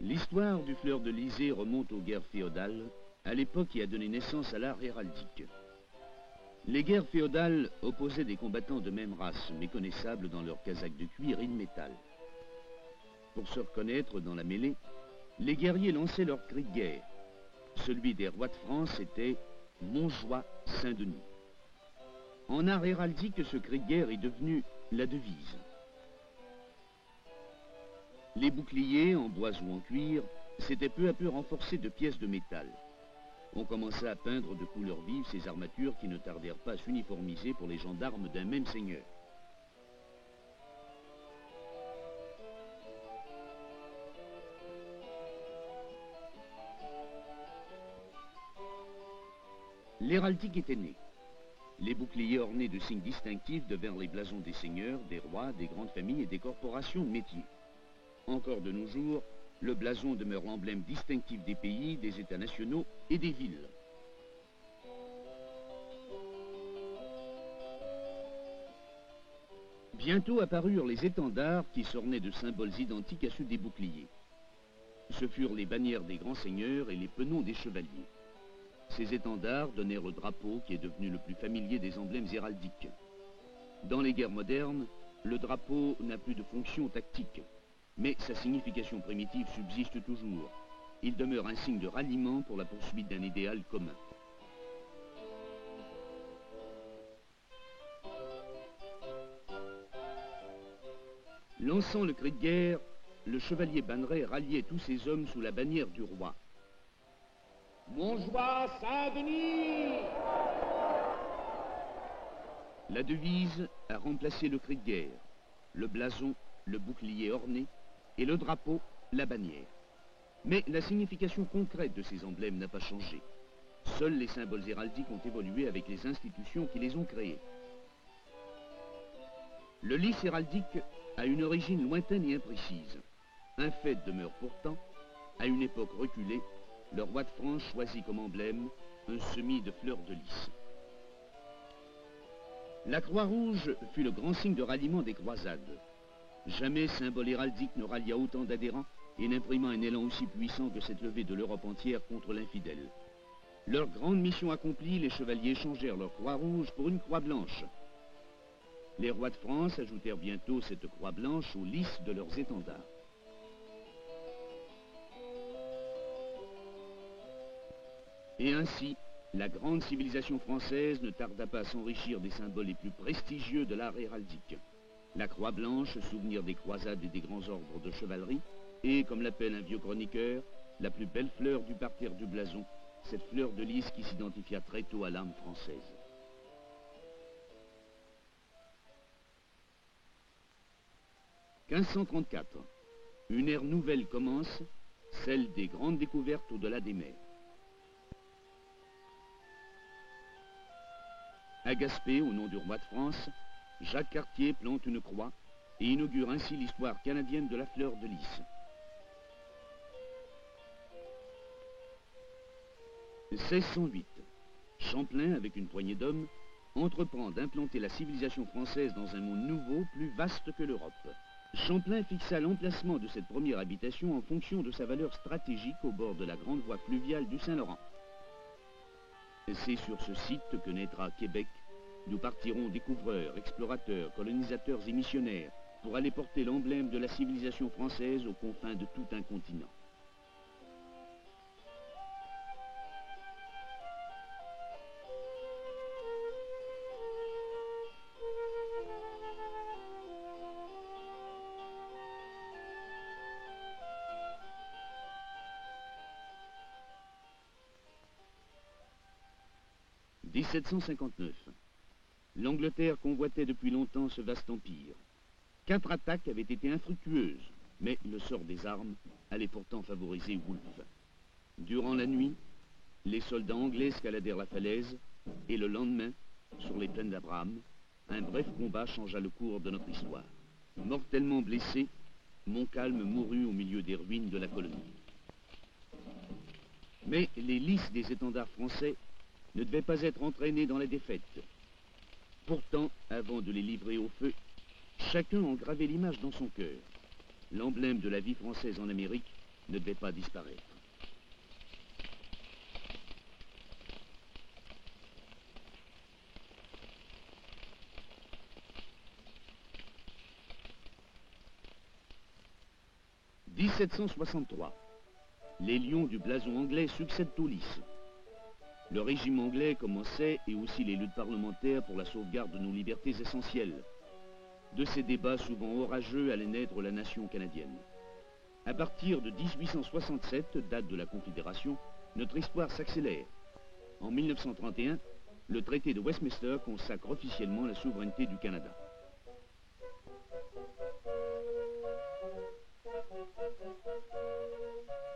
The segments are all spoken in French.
L'histoire du fleur-de-lysée remonte aux guerres féodales, à l'époque qui a donné naissance à l'art héraldique. Les guerres féodales opposaient des combattants de même race, méconnaissables dans leurs casaques de cuir et de métal. Pour se reconnaître dans la mêlée, les guerriers lançaient leur cri de guerre. Celui des rois de France était « Montjoie Saint-Denis ». En art héraldique, ce cri de guerre est devenu la devise. Les boucliers, en bois ou en cuir, s'étaient peu à peu renforcés de pièces de métal. On commença à peindre de couleurs vives ces armatures qui ne tardèrent pas à s'uniformiser pour les gendarmes d'un même seigneur. L'héraldique était née. Les boucliers ornés de signes distinctifs devinrent les blasons des seigneurs, des rois, des grandes familles et des corporations de métiers. Encore de nos jours, le blason demeure l'emblème distinctif des pays, des États nationaux et des villes. Bientôt apparurent les étendards qui s'ornaient de symboles identiques à ceux des boucliers. Ce furent les bannières des grands seigneurs et les penons des chevaliers. Ces étendards donnèrent au drapeau qui est devenu le plus familier des emblèmes héraldiques. Dans les guerres modernes, le drapeau n'a plus de fonction tactique, mais sa signification primitive subsiste toujours. Il demeure un signe de ralliement pour la poursuite d'un idéal commun. Lançant le cri de guerre, le chevalier banneret ralliait tous ses hommes sous la bannière du roi. Montjoie Saint-Denis! La devise a remplacé le cri de guerre, le blason, le bouclier orné, et le drapeau, la bannière. Mais la signification concrète de ces emblèmes n'a pas changé. Seuls les symboles héraldiques ont évolué avec les institutions qui les ont créés. Le lys héraldique a une origine lointaine et imprécise. Un fait demeure pourtant, à une époque reculée, le roi de France choisit comme emblème un semis de fleurs de lys. La croix rouge fut le grand signe de ralliement des croisades. Jamais symbole héraldique ne rallia autant d'adhérents et n'imprima un élan aussi puissant que cette levée de l'Europe entière contre l'infidèle. Leur grande mission accomplie, les chevaliers échangèrent leur croix rouge pour une croix blanche. Les rois de France ajoutèrent bientôt cette croix blanche au lys de leurs étendards. Et ainsi, la grande civilisation française ne tarda pas à s'enrichir des symboles les plus prestigieux de l'art héraldique. La croix blanche, souvenir des croisades et des grands ordres de chevalerie, et, comme l'appelle un vieux chroniqueur, la plus belle fleur du parterre du blason, cette fleur de lys qui s'identifia très tôt à l'âme française. « 1534. Une ère nouvelle commence, celle des grandes découvertes au-delà des mers. À Gaspé, au nom du roi de France, Jacques Cartier plante une croix et inaugure ainsi l'histoire canadienne de la fleur de lys. 1608. Champlain, avec une poignée d'hommes, entreprend d'implanter la civilisation française dans un monde nouveau, plus vaste que l'Europe. Champlain fixa l'emplacement de cette première habitation en fonction de sa valeur stratégique au bord de la grande voie fluviale du Saint-Laurent. C'est sur ce site que naîtra Québec, d'où partiront découvreurs, explorateurs, colonisateurs et missionnaires pour aller porter l'emblème de la civilisation française aux confins de tout un continent. « 1759. L'Angleterre convoitait depuis longtemps ce vaste empire. 4 attaques avaient été infructueuses, mais le sort des armes allait pourtant favoriser Wolfe. Durant la nuit, les soldats anglais escaladèrent la falaise, et le lendemain, sur les plaines d'Abraham, un bref combat changea le cours de notre histoire. Mortellement blessé, Montcalm mourut au milieu des ruines de la colonie. Mais les lys des étendards français ne devaient pas être entraînés dans la défaite. Pourtant, avant de les livrer au feu, chacun en gravait l'image dans son cœur. L'emblème de la vie française en Amérique ne devait pas disparaître. « 1763. Les lions du blason anglais succèdent aux lys. Le régime anglais commençait et aussi les luttes parlementaires pour la sauvegarde de nos libertés essentielles. De ces débats souvent orageux allait naître la nation canadienne. À partir de 1867, date de la Confédération, notre histoire s'accélère. En 1931, le traité de Westminster consacre officiellement la souveraineté du Canada.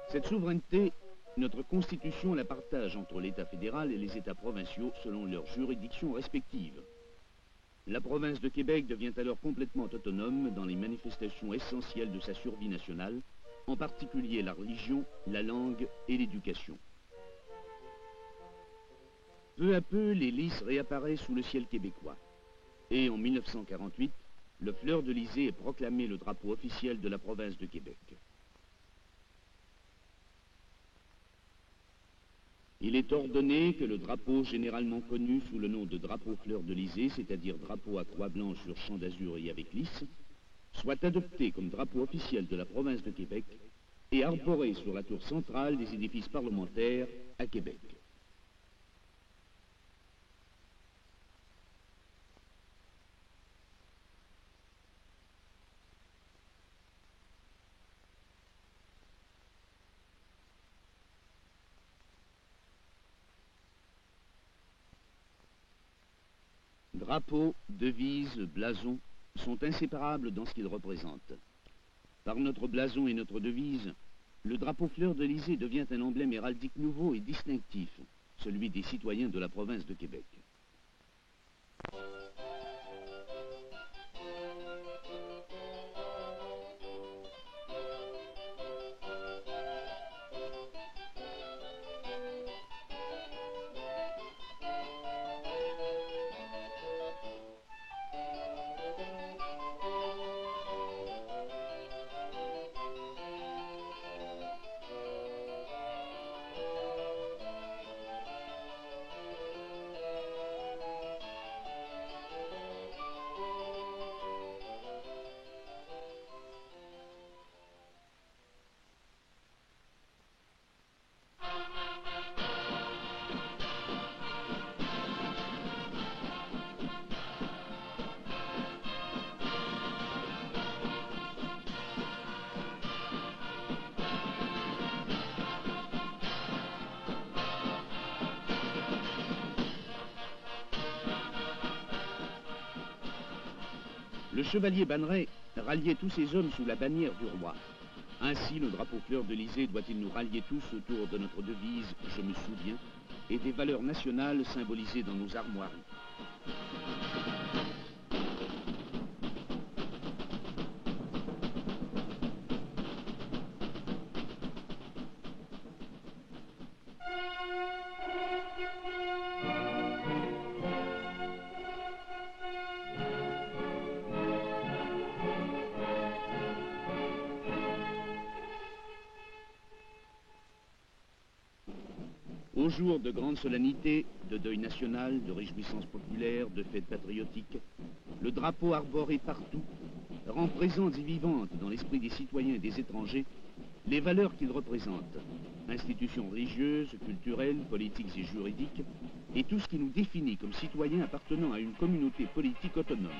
Cette souveraineté, notre Constitution la partage entre l'État fédéral et les États provinciaux selon leurs juridictions respectives. La province de Québec devient alors complètement autonome dans les manifestations essentielles de sa survie nationale, en particulier la religion, la langue et l'éducation. Peu à peu, les lys réapparaissent sous le ciel québécois. Et en 1948, le fleur-de-lysée est proclamé le drapeau officiel de la province de Québec. Il est ordonné que le drapeau généralement connu sous le nom de drapeau fleur-de-lysée, c'est-à-dire drapeau à croix blanche sur champ d'azur et avec lys, soit adopté comme drapeau officiel de la province de Québec et arboré sur la tour centrale des édifices parlementaires à Québec. Drapeau, devise, blason sont inséparables dans ce qu'ils représentent. Par notre blason et notre devise, le drapeau fleur-de-lysée devient un emblème héraldique nouveau et distinctif, celui des citoyens de la province de Québec. Le chevalier Banneret ralliait tous ses hommes sous la bannière du roi. Ainsi, le drapeau fleur-de-lysée doit-il nous rallier tous autour de notre devise « Je me souviens » et des valeurs nationales symbolisées dans nos armoiries. Au jour de grandes solennités, de deuil national, de réjouissances populaires, de fêtes patriotiques, le drapeau arboré partout rend présentes et vivantes dans l'esprit des citoyens et des étrangers les valeurs qu'il représente, institutions religieuses, culturelles, politiques et juridiques, et tout ce qui nous définit comme citoyens appartenant à une communauté politique autonome.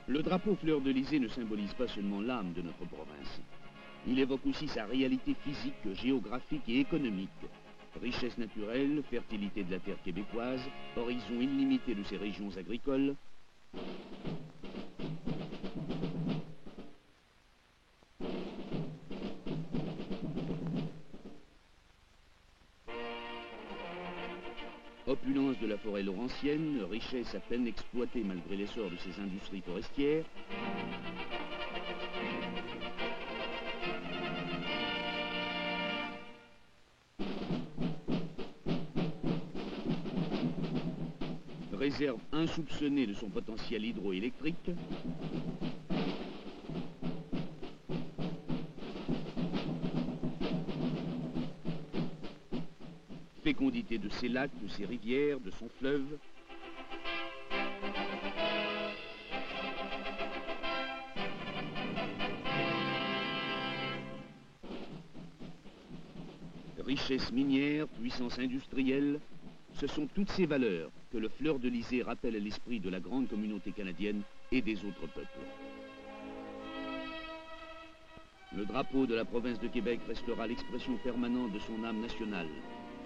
Le drapeau fleur-de-lysée ne symbolise pas seulement l'âme de notre province. Il évoque aussi sa réalité physique, géographique et économique. Richesse naturelle, fertilité de la terre québécoise, horizon illimité de ses régions agricoles. Opulence de la forêt laurentienne, richesse à peine exploitée malgré l'essor de ses industries forestières. Réserve insoupçonnée de son potentiel hydroélectrique. Fécondité de ses lacs, de ses rivières, de son fleuve. Richesse minière, puissance industrielle, ce sont toutes ces valeurs que le fleur-de-lysée rappelle à l'esprit de la grande communauté canadienne et des autres peuples. Le drapeau de la province de Québec restera l'expression permanente de son âme nationale,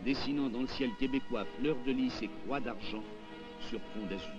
dessinant dans le ciel québécois fleurs de lys et croix d'argent sur fond d'azur.